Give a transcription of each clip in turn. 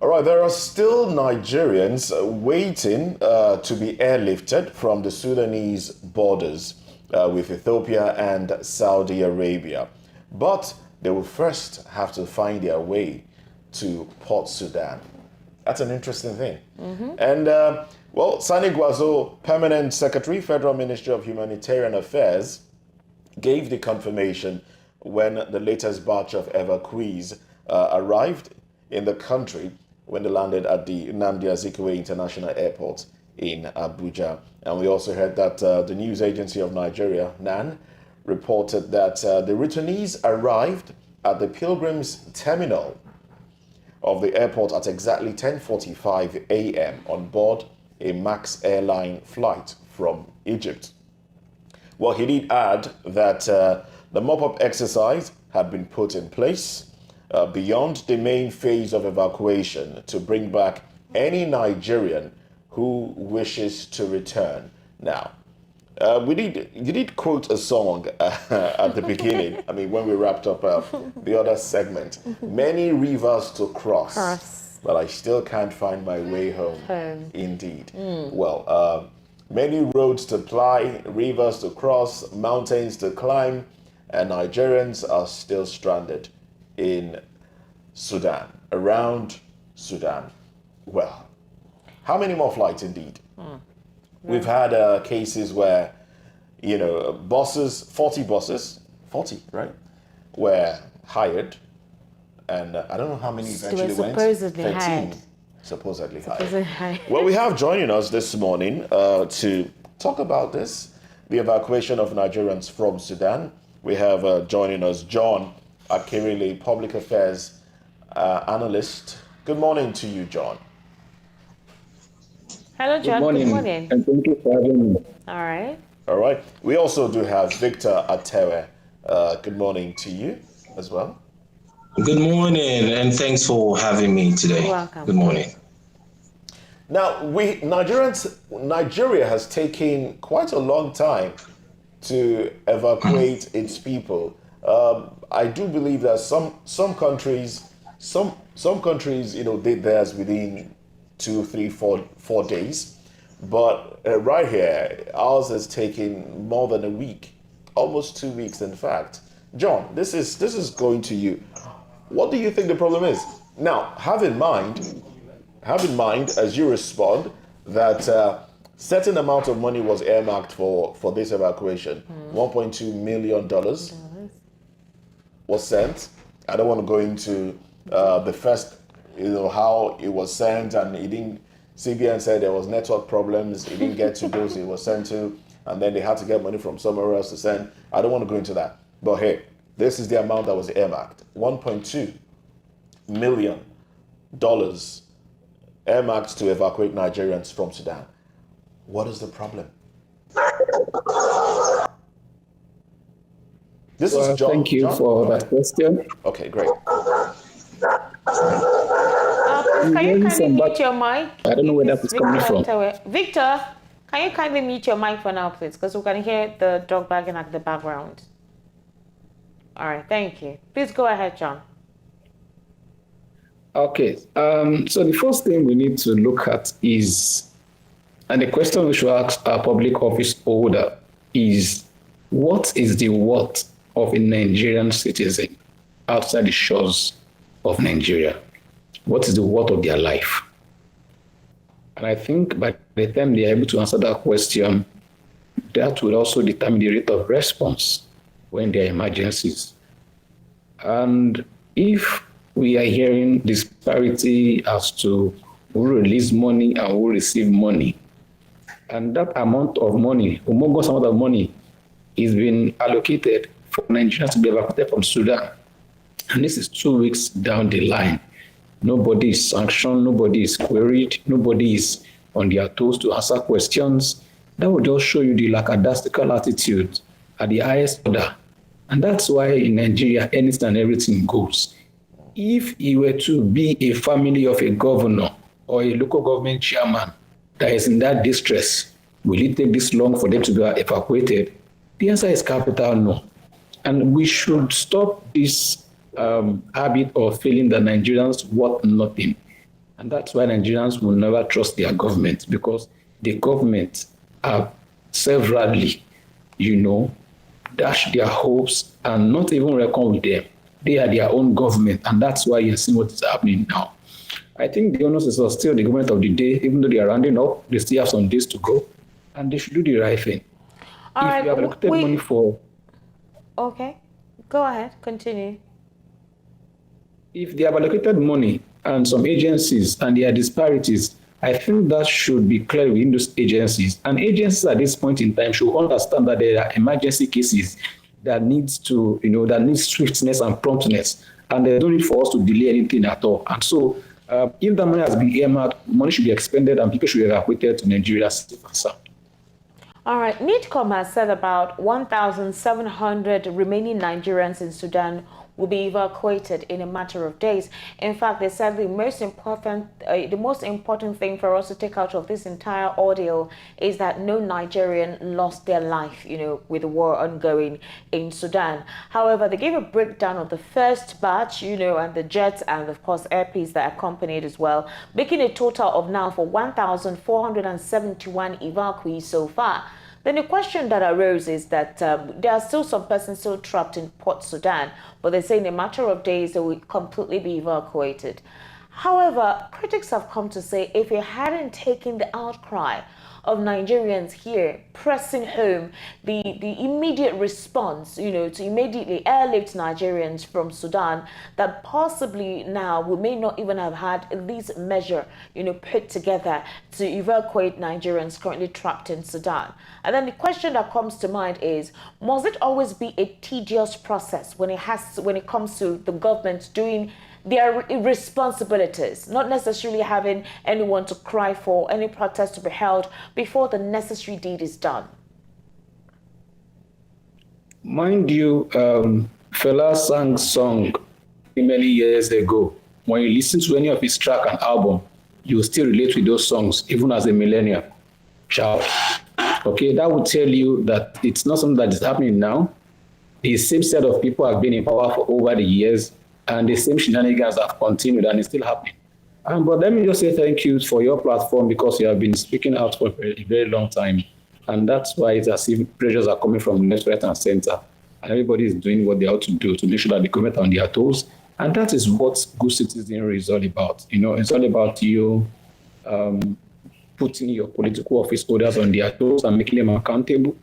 All right, there are still Nigerians waiting to be airlifted from the Sudanese borders with Ethiopia and Saudi Arabia. But they will first have to find their way to Port Sudan. That's an interesting thing. And, Sani Guazo, Permanent Secretary, Federal Ministry of Humanitarian Affairs, gave the confirmation when the latest batch of evacuees arrived in the country when they landed at the Nnamdi Azikiwe International Airport in Abuja. And we also heard that the news agency of Nigeria, NAN, reported that the returnees arrived at the Pilgrims Terminal of the airport at exactly 10:45 a.m. on board a MAX airline flight from Egypt. Well, he did add that the mop-up exercise had been put in place beyond the main phase of evacuation to bring back any Nigerian who wishes to return. Now, you did quote a song at the beginning. I mean, when we wrapped up the other segment, many rivers to cross, but I still can't find my way home. Indeed. Well, many roads to ply, rivers to cross, mountains to climb, and Nigerians are still stranded in Sudan, around Sudan. Well, how many more flights indeed? We've had cases where, buses, 40 buses, 40, right, were hired. And I don't know how many eventually went. Supposedly 13, hired. Supposedly hired. Well, we have joining us this morning to talk about this, the evacuation of Nigerians from Sudan. We have joining us John Akirile, Public Affairs Analyst. Good morning to you, John. Hello, John. Good morning. And thank you for having me. All right. We also do have Victor Atewe. Good morning to you as well. Good morning, and thanks for having me today. You're welcome. Good morning. Now, Nigeria has taken quite a long time to evacuate its people. I do believe that some countries, did theirs within 2, 3, 4 days, but right here, ours has taken more than a week, almost 2 weeks, in fact. John, this is going to you. What do you think the problem is? Now, have in mind as you respond that certain amount of money was earmarked for this evacuation. $1.2 million was sent. I don't want to go into the first, how it was sent, and CBN said there was network problems. It didn't get to those it was sent to, and then they had to get money from somewhere else to send. I don't want to go into that. But hey, this is the amount that was earmarked. $1.2 million earmarked to evacuate Nigerians from Sudan. What is the problem? This is John. Thank you for that question. Okay, great. Can you kindly mute your mic? I don't know where that is coming from. Victor, can you kindly mute your mic for now, please? Because we can hear the dog barking at the background. All right, thank you. Please go ahead, John. Okay, so the first thing we need to look at is, and the question we should ask our public office holder is, what is the worth of a Nigerian citizen outside the shores of Nigeria? What is the worth of their life? And I think by the time they are able to answer that question, that will also determine the rate of response when there are emergencies. And if we are hearing disparity as to who release money and who receive money, and that amount of money, humongous amount of money, is being allocated for Nigerians to be evacuated from Sudan. And this is 2 weeks down the line. Nobody is sanctioned, nobody is queried, nobody is on their toes to answer questions. That will just show you the lackadaisical attitude at the highest order. And that's why in Nigeria, anything and everything goes. If you were to be a family of a governor or a local government chairman that is in that distress, will it take this long for them to be evacuated? The answer is capital no. And we should stop this habit of feeling that Nigerians worth nothing. And that's why Nigerians will never trust their government, because the government have severally, dashed their hopes and not even reckon with them. They are their own government, and that's why you're seeing what is happening now. I think the onus is still the government of the day, even though they are rounding up, they still have some days to go, and they should do the right thing. All if right, you have allocated money for... Okay, go ahead, continue. If they have allocated money and some agencies and there are disparities, I think that should be clear within those agencies. And agencies at this point in time should understand that there are emergency cases that needs swiftness and promptness, and there's no need for us to delay anything at all. And so, if the money has been earmarked, money should be expended and people should be evacuated to Nigeria safe and sound. All right, NIDCOM has said about 1,700 remaining Nigerians in Sudan will be evacuated in a matter of days. In fact, they said the most important thing for us to take out of this entire ordeal is that no Nigerian lost their life, with the war ongoing in Sudan. However, they gave a breakdown of the first batch, and the jets and of course airplanes that accompanied as well, making a total of now for 1,471 evacuees so far. Then the question that arose is that there are still some persons still trapped in Port Sudan, but they say in a matter of days they will completely be evacuated. However, critics have come to say if it hadn't taken the outcry of Nigerians here pressing home the immediate response, to immediately airlift Nigerians from Sudan, that possibly now we may not even have had this measure, put together to evacuate Nigerians currently trapped in Sudan. And then the question that comes to mind is, must it always be a tedious process when it comes to the government doing their responsibilities, not necessarily having anyone to cry for, any protest to be held before the necessary deed is done? Mind you, Fela sang song many years ago. When you listen to any of his track and album, you still relate with those songs, even as a millennial child. Okay, that would tell you that it's not something that is happening now. The same set of people have been in power for over the years, and the same shenanigans have continued, and it's still happening. But let me just say thank you for your platform, because you have been speaking out for a very long time. And that's why it's as if pressures are coming from left, right, and center. And everybody is doing what they ought to do to make sure that the government are on their toes. And that is what good citizenry is all about. It's all about you putting your political office holders on their toes and making them accountable.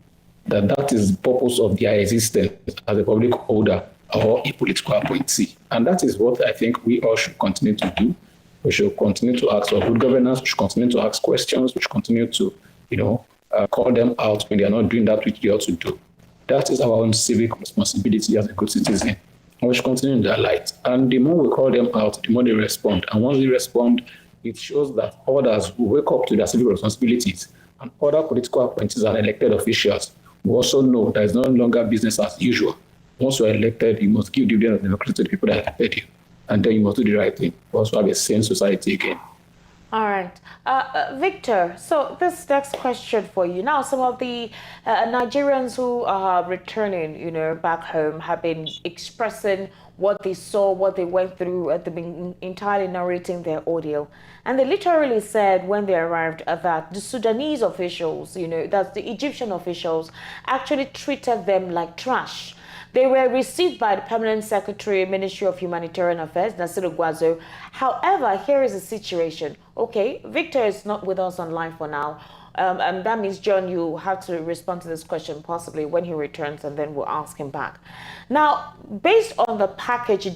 That is the purpose of their existence as a public holder or a political appointee. And that is what I think we all should continue to do. We should continue to ask for good governance. We should continue to ask questions. We should continue to, call them out when they are not doing that which they ought to do. That is our own civic responsibility as a good citizen. And we should continue in that light. And the more we call them out, the more they respond. And once they respond, it shows that others will wake up to their civic responsibilities, and other political appointees and elected officials will also know that it's no longer business as usual. Once you are elected, you must give dividend of democracy to the people that elected you. And then you must do the right thing. We also have a sane society again. All right. Victor, so this next question for you. Now, some of the Nigerians who are returning, back home have been expressing what they saw, what they went through, they've been entirely narrating their ordeal. And they literally said when they arrived that the Sudanese officials, that's the Egyptian officials, actually treated them like trash. They were received by the Permanent Secretary, Ministry of Humanitarian Affairs, Nasiru Gwazo. However, here is the situation. Okay, Victor is not with us online for now. And that means, John, you have to respond to this question possibly when he returns, and then we'll ask him back. Now, based on the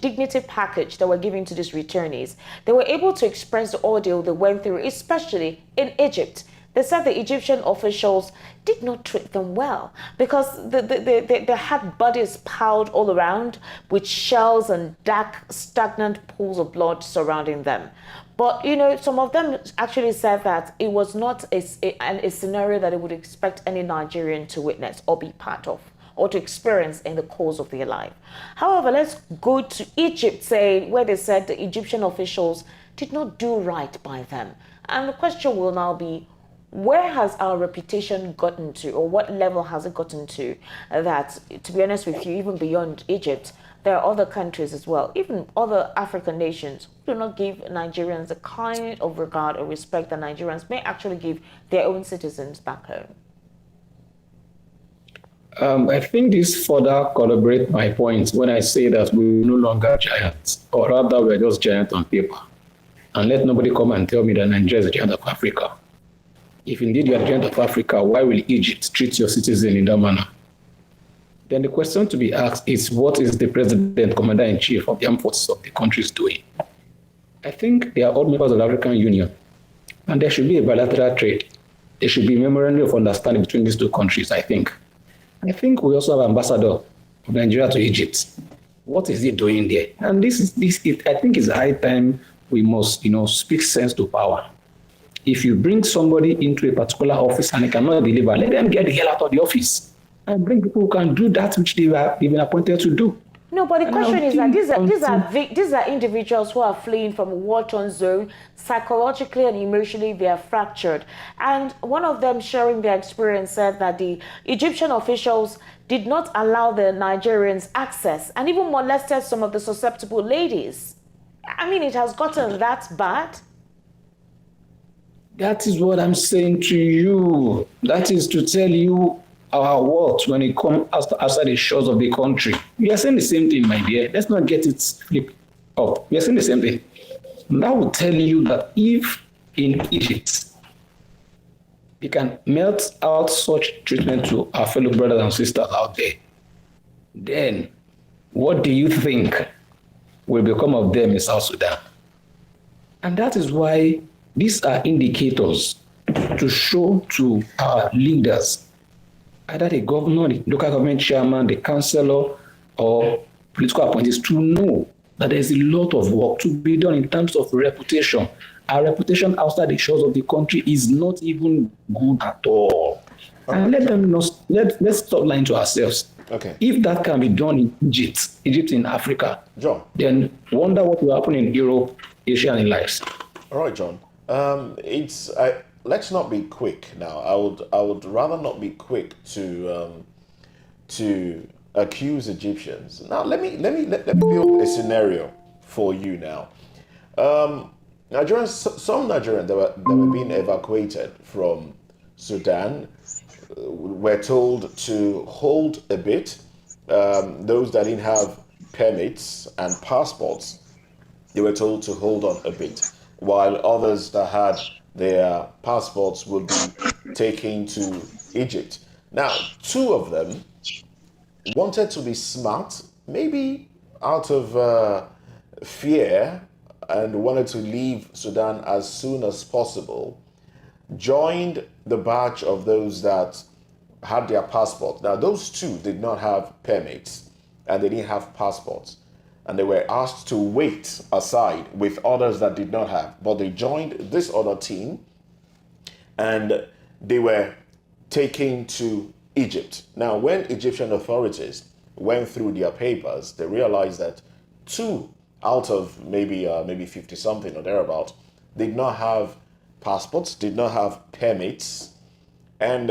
dignity package that we're giving to these returnees, they were able to express the ordeal they went through, especially in Egypt. They said the Egyptian officials did not treat them well because they had bodies piled all around with shells and dark, stagnant pools of blood surrounding them. But, some of them actually said that it was not a scenario that they would expect any Nigerian to witness or be part of or to experience in the course of their life. However, let's go to Egypt, where they said the Egyptian officials did not do right by them. And the question will now be, where has our reputation gotten to, or what level has it gotten to, that, to be honest with you, even beyond Egypt, there are other countries as well, even other African nations, who do not give Nigerians the kind of regard or respect that Nigerians may actually give their own citizens back home? I think this further corroborates my point when I say that we're no longer giants, or rather we're just giants on paper. And let nobody come and tell me that Nigeria is a giant of Africa. If indeed you are a giant of Africa, why will Egypt treat your citizen in that manner? Then the question to be asked is, what is the president, commander-in-chief of the armed forces of the countries doing? I think they are all members of the African Union, and there should be a bilateral trade. There should be a memorandum of understanding between these two countries, I think. I think we also have ambassador of Nigeria to Egypt. What is he doing there? And I think it's high time we must, speak sense to power. If you bring somebody into a particular office and they cannot deliver, let them get the hell out of the office and bring people who can do that which they've been appointed to do. No, but the question is that these are individuals who are fleeing from a war-torn zone. Psychologically and emotionally, they are fractured. And one of them, sharing their experience, said that the Egyptian officials did not allow the Nigerians access and even molested some of the susceptible ladies. I mean, it has gotten that bad. That is what I'm saying to you. That is to tell you our worth when it comes outside the shores of the country. We are saying the same thing, my dear. Let's not get it flipped up. We are saying the same thing. That will tell you that if in Egypt we can melt out such treatment to our fellow brothers and sisters out there, then what do you think will become of them in South Sudan? And that is why these are indicators to show to our leaders, either the governor, the local government chairman, the councillor, or political appointees, to know that there is a lot of work to be done in terms of reputation. Our reputation outside the shores of the country is not even good at all. And let them know, let's stop lying to ourselves. Okay. If that can be done in Egypt in Africa, John, then wonder what will happen in Europe, Asia, and in lives. all right, John. Let's not be quick now. I would rather not be quick to accuse Egyptians. Now let me build a scenario for you now. Some Nigerians that were being evacuated from Sudan were told to hold a bit. Those that didn't have permits and passports, they were told to hold on a bit, while others that had their passports would be taken to Egypt. Now, two of them wanted to be smart, maybe out of fear, and wanted to leave Sudan as soon as possible, joined the batch of those that had their passport. Now, those two did not have permits and they didn't have passports. And they were asked to wait aside with others that did not have. But they joined this other team and they were taken to Egypt. Now, when Egyptian authorities went through their papers, they realized that two out of maybe 50 something or thereabout did not have passports, did not have permits, and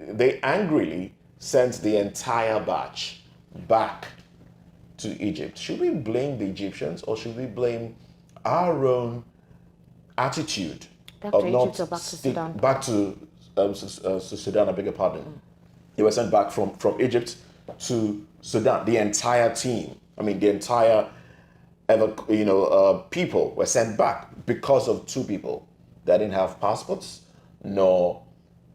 they angrily sent the entire batch back to Egypt. Should we blame the Egyptians or should we blame our own attitude Back of to not Egypt or back to Sudan? back to Sudan? I beg your pardon. They were sent back from Egypt to Sudan. The entire team, the entire people were sent back because of two people that didn't have passports nor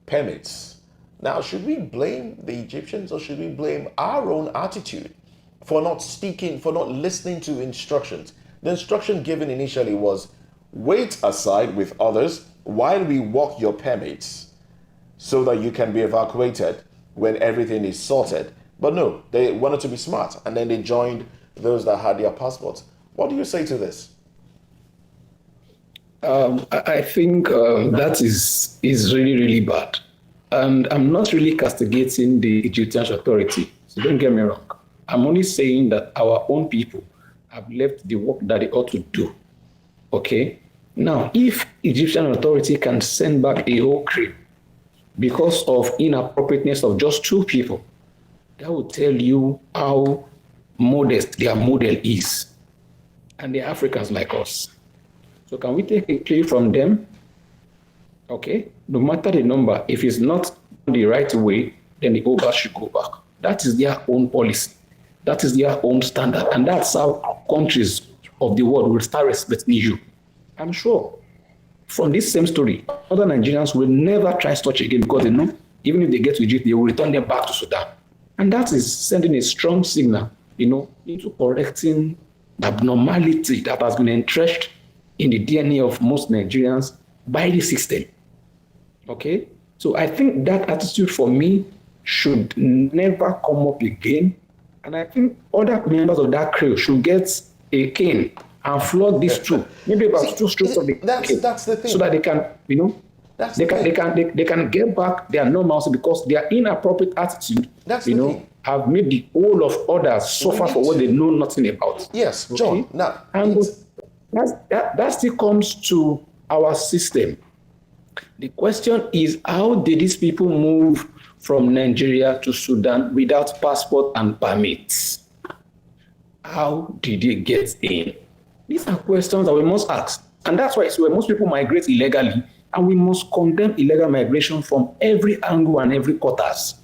permits. Now, should we blame the Egyptians or should we blame our own attitude for not listening to instructions? The instruction given initially was wait aside with others while we walk your permits so that you can be evacuated when everything is sorted. But no, they wanted to be smart and then they joined those that had their passports. What do you say to this? I think that is really, really bad. And I'm not really castigating the Egyptian authority. So don't get me wrong. I'm only saying that our own people have left the work that they ought to do. Okay? Now, if Egyptian authority can send back a whole crew because of inappropriateness of just two people. That will tell you how modest their model is. And they're Africans like us. So can we take a cue from them? Okay, no matter the number, if it's not the right way, then the Oba should go back. That is their own policy. That is their own standard. And that's how countries of the world will start respecting you. I'm sure from this same story, other Nigerians will never try such again because they know even if they get to Egypt, they will return them back to Sudan. And that is sending a strong signal, into correcting the abnormality that has been entrenched in the DNA of most Nigerians by the system. Okay? So I think that attitude for me should never come up again. And I think other members of that crew should get a cane and flog this through. Maybe about 2 strokes of the cane. That's the thing. So that they can, they can get back their normalcy because their inappropriate attitude, have made the whole of others suffer for what they know nothing about. Yes, John. Okay? Now, and that still comes to our system. The question is, how did these people move from Nigeria to Sudan without passport and permits? How did they get in? These are questions that we must ask. And that's why most people migrate illegally, and we must condemn illegal migration from every angle and every quarters.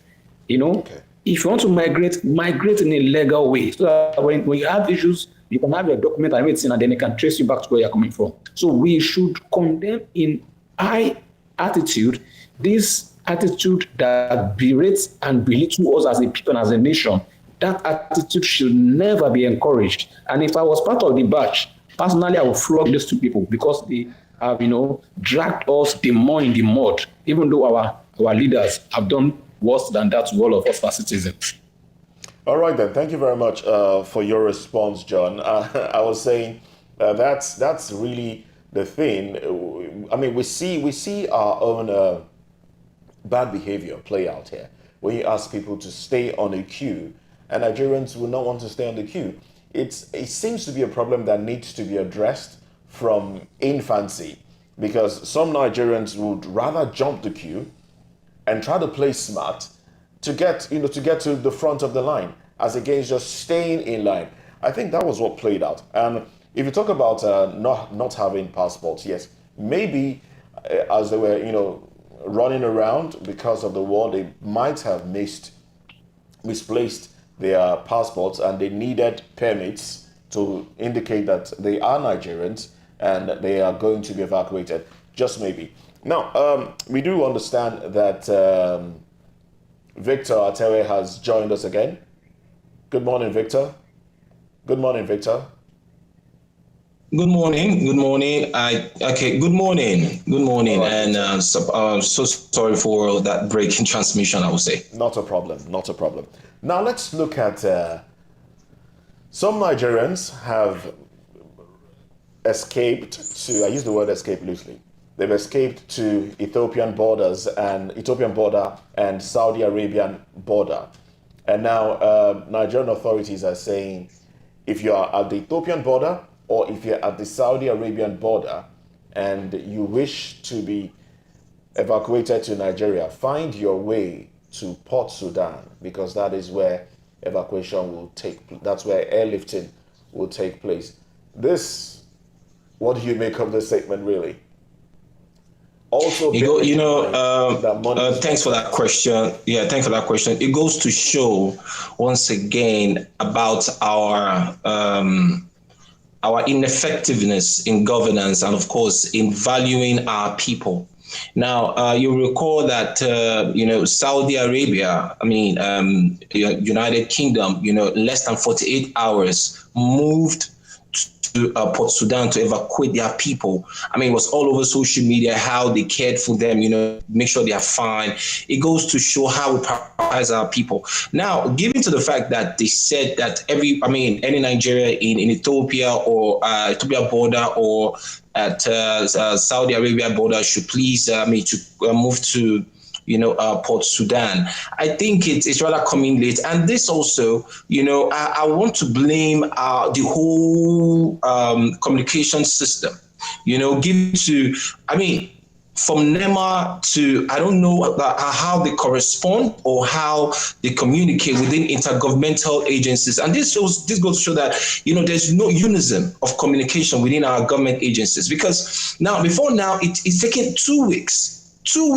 If you want to migrate in a legal way, so that when you have issues, you can have your document and everything, and then they can trace you back to where you're coming from. So we should condemn in high attitude this attitude that berates and belittles us as a people and as a nation. That attitude should never be encouraged. And if I was part of the batch, personally, I would flog these two people because they have, dragged us the more in the mud, even though our leaders have done worse than that to all of us as citizens. All right, then. Thank you very much for your response, John. I was saying that's really the thing. I mean, we see our own bad behavior play out here. When you ask people to stay on a queue, and Nigerians will not want to stay on the queue, it seems to be a problem that needs to be addressed from infancy, because some Nigerians would rather jump the queue and try to play smart to get to the front of the line, as against just staying in line. I think that was what played out. And if you talk about not having passports, yes, maybe as they were running around because of the war, they might have misplaced their passports, and they needed permits to indicate that they are Nigerians and they are going to be evacuated. Just maybe. Now, we do understand that Victor Atewe has joined us again. Good morning, Victor. Good morning, Victor. Good morning. Good morning. Good morning. Good morning. Right. And so sorry for that break in transmission, I would say. Not a problem. Not a problem. Now let's look at some Nigerians have escaped to, I use the word escape loosely. They've escaped to Ethiopian border and Saudi Arabian border. And now Nigerian authorities are saying, if you are at the Ethiopian border or if you're at the Saudi Arabian border and you wish to be evacuated to Nigeria, find your way to Port Sudan, because that is where evacuation will that's where airlifting will take place. What do you make of this statement, really? Also, thanks for that question. Yeah, thanks for that question. It goes to show once again about our ineffectiveness in governance and, of course, in valuing our people. Now, you recall that, Saudi Arabia, United Kingdom, less than 48 hours moved to Port Sudan to evacuate their people. It was all over social media how they cared for them, make sure they are fine. It goes to show how we prioritize our people. Now, given to the fact that they said that any Nigeria in Ethiopia or Ethiopia border or at Saudi Arabia border should please move to Port Sudan. I think it's rather coming late. And this also, I want to blame the whole communication system, from NEMA to, I don't know how they correspond or how they communicate within intergovernmental agencies. And this goes to show that, there's no unison of communication within our government agencies, because before now, it's taken 2 weeks to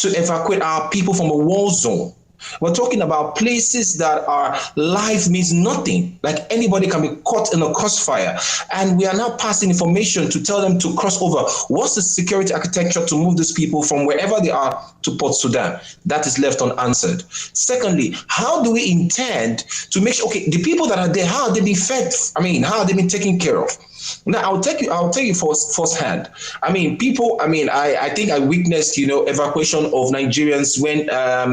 evacuate our people from a war zone. We're talking about places that our life means nothing. Like anybody can be caught in a crossfire. And we are now passing information to tell them to cross over. What's the security architecture to move these people from wherever they are to Port Sudan? That is left unanswered. Secondly, how do we intend to make sure, the people that are there, how are they being fed? How are they being taken care of? Now, I'll tell you firsthand. I think I witnessed, evacuation of Nigerians when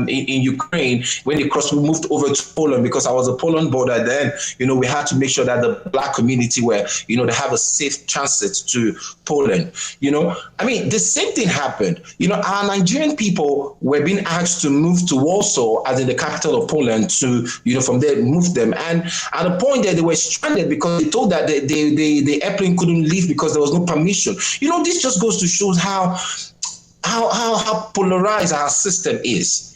in Ukraine, when they moved over to Poland, because I was a Poland border then. We had to make sure that the Black community were, they have a safe transit to Poland. The same thing happened. Our Nigerian people were being asked to move to Warsaw, as in the capital of Poland, to, from there move them. And at a point there, they were stranded because they told that the airplane couldn't leave because there was no permission. This just goes to show how polarized our system is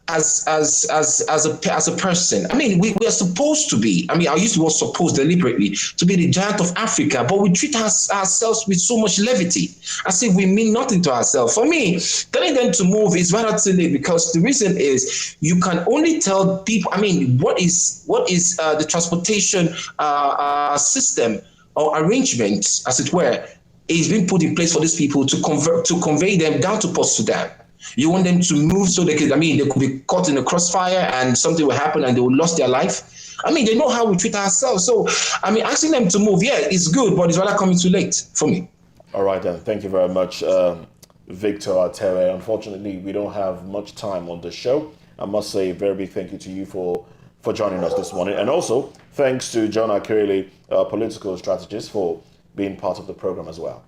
as a person. We are supposed to be, I used the word supposed deliberately, to be the giant of Africa, but we treat ourselves with so much levity, as if we mean nothing to ourselves. For me, telling them to move is rather too late, because the reason is you can only tell people, what is the transportation system or arrangement, as it were, is being put in place for these people to convey them down to Port Sudan. You want them to move so they could be caught in a crossfire and something will happen and they will lose their life. They know how we treat ourselves. So, asking them to move, it's good, but it's rather coming too late for me. All right, then. Thank you very much, Victor Atere. Unfortunately, we don't have much time on the show. I must say a very big thank you to you for joining us this morning. And also, thanks to John Akirele, political strategist, for being part of the program as well.